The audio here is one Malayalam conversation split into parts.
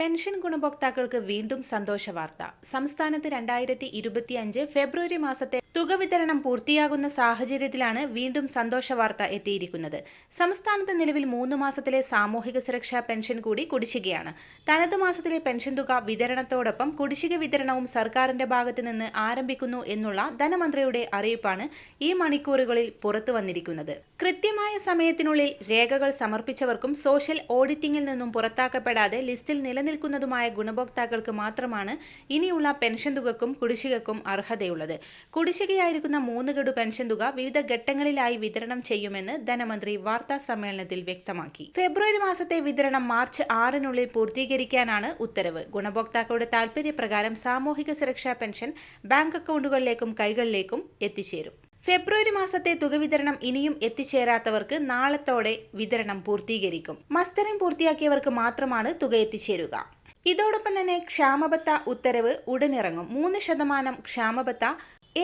പെൻഷൻ ഗുണഭോക്താക്കൾക്ക് വീണ്ടും സന്തോഷ വാർത്ത. സംസ്ഥാനത്ത് 2025 ഫെബ്രുവരി മാസത്തെ തുക വിതരണം പൂർത്തിയാകുന്ന സാഹചര്യത്തിലാണ് വീണ്ടും സന്തോഷ വാർത്ത എത്തിയിരിക്കുന്നത്. സംസ്ഥാനത്ത് നിലവിൽ 3 മാസത്തിലെ സാമൂഹിക സുരക്ഷാ പെൻഷൻ കൂടി കുടിശ്ശികയാണ്. തനത് മാസത്തിലെ പെൻഷൻ തുക വിതരണത്തോടൊപ്പം കുടിശ്ശിക വിതരണവും സർക്കാരിന്റെ ഭാഗത്തു നിന്ന് ആരംഭിക്കുന്നു എന്നുള്ള ധനമന്ത്രിയുടെ അറിയിപ്പാണ് ഈ മണിക്കൂറുകളിൽ പുറത്തു വന്നിരിക്കുന്നത്. കൃത്യമായ സമയത്തിനുള്ളിൽ രേഖകൾ സമർപ്പിച്ചവർക്കും സോഷ്യൽ ഓഡിറ്റിംഗിൽ നിന്നും പുറത്താക്കപ്പെടാതെ ലിസ്റ്റിൽ നിലനിൽക്കുന്നതുമായ ഗുണഭോക്താക്കൾക്ക് മാത്രമാണ് ഇനിയുള്ള പെൻഷൻ തുകക്കും കുടിശ്ശികക്കും അർഹതയുള്ളത്. കുടിശ്ശികയായിരിക്കുന്ന 3 ഗഡു പെൻഷൻ തുക വിവിധ ഘട്ടങ്ങളിലായി വിതരണം ചെയ്യുമെന്ന് ധനമന്ത്രി വാർത്താ സമ്മേളനത്തിൽ വ്യക്തമാക്കി. ഫെബ്രുവരി മാസത്തെ വിതരണം മാർച്ച് 6-നുള്ളിൽ പൂർത്തീകരിക്കാനാണ് ഉത്തരവ്. ഗുണഭോക്താക്കളുടെ താൽപര്യപ്രകാരം സാമൂഹിക സുരക്ഷാ പെൻഷൻ ബാങ്ക് അക്കൗണ്ടുകളിലേക്കും കൈകളിലേക്കും എത്തിച്ചേരും. ഫെബ്രുവരി മാസത്തെ തുക വിതരണം ഇനിയും എത്തിച്ചേരാത്തവർക്ക് നാളത്തോടെ വിതരണം പൂർത്തീകരിക്കും. മസ്റ്ററിംഗ് പൂർത്തിയാക്കിയവർക്ക് മാത്രമാണ് തുക എത്തിച്ചേരുക. ഇതോടൊപ്പം തന്നെ ക്ഷാമബത്ത ഉത്തരവ് ഉടനിറങ്ങും. 3% ക്ഷാമബത്ത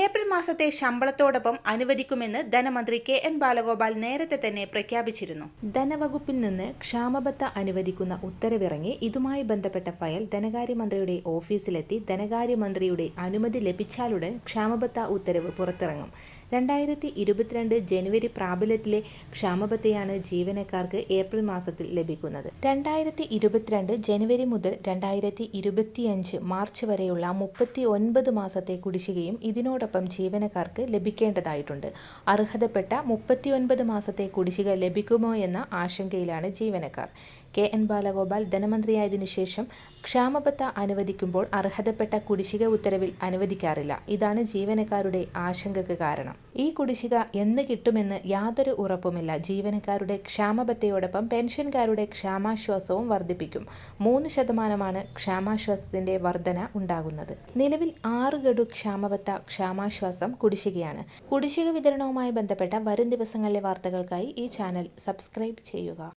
ഏപ്രിൽ മാസത്തെ ശമ്പളത്തോടൊപ്പം അനുവദിക്കുമെന്ന് ധനമന്ത്രി KN ബാലഗോപാൽ നേരത്തെ തന്നെ പ്രഖ്യാപിച്ചിരുന്നു. ധനവകുപ്പിൽ നിന്ന് ക്ഷാമബത്ത അനുവദിക്കുന്ന ഉത്തരവിറങ്ങി. ഇതുമായി ബന്ധപ്പെട്ട ഫയൽ ധനകാര്യമന്ത്രിയുടെ ഓഫീസിലെത്തി ധനകാര്യമന്ത്രിയുടെ അനുമതി ലഭിച്ചാലുടൻ ക്ഷാമബത്ത ഉത്തരവ് പുറത്തിറങ്ങും. 2022 ജനുവരി പ്രാബല്യത്തിലെ ക്ഷാമബത്തയാണ് ജീവനക്കാർക്ക് ഏപ്രിൽ മാസത്തിൽ ലഭിക്കുന്നത്. 2022 ജനുവരി മുതൽ 2025 മാർച്ച് വരെയുള്ള 39 മാസത്തെ കുടിശ്ശികയും ഇതിനോടൊപ്പം ജീവനക്കാർക്ക് ലഭിക്കേണ്ടതായിട്ടുണ്ട്. അർഹതപ്പെട്ട 39 മാസത്തെ കുടിശ്ശിക ലഭിക്കുമോ എന്ന ആശങ്കയിലാണ് ജീവനക്കാർ. KN ബാലഗോപാൽ ധനമന്ത്രിയായതിനു ശേഷം ക്ഷാമബത്ത അനുവദിക്കുമ്പോൾ അർഹതപ്പെട്ട കുടിശ്ശിക ഉത്തരവിൽ അനുവദിക്കാറില്ല. ഇതാണ് ജീവനക്കാരുടെ ആശങ്കയ്ക്ക് കാരണം. ഈ കുടിശ്ശിക എന്ന് കിട്ടുമെന്ന് യാതൊരു ഉറപ്പുമില്ല. ജീവനക്കാരുടെ ക്ഷാമബത്തയോടൊപ്പം പെൻഷൻകാരുടെ ക്ഷാമാശ്വാസവും വർദ്ധിപ്പിക്കും. 3% ക്ഷാമാശ്വാസത്തിന്റെ വർധന ഉണ്ടാകുന്നത്. നിലവിൽ 6 ഗഡു ക്ഷാമബത്ത ക്ഷാമാശ്വാസം കുടിശ്ശികയാണ്. കുടിശ്ശിക വിതരണവുമായി ബന്ധപ്പെട്ട വരും ദിവസങ്ങളിലെ വാർത്തകൾക്കായി ഈ ചാനൽ സബ്സ്ക്രൈബ് ചെയ്യുക.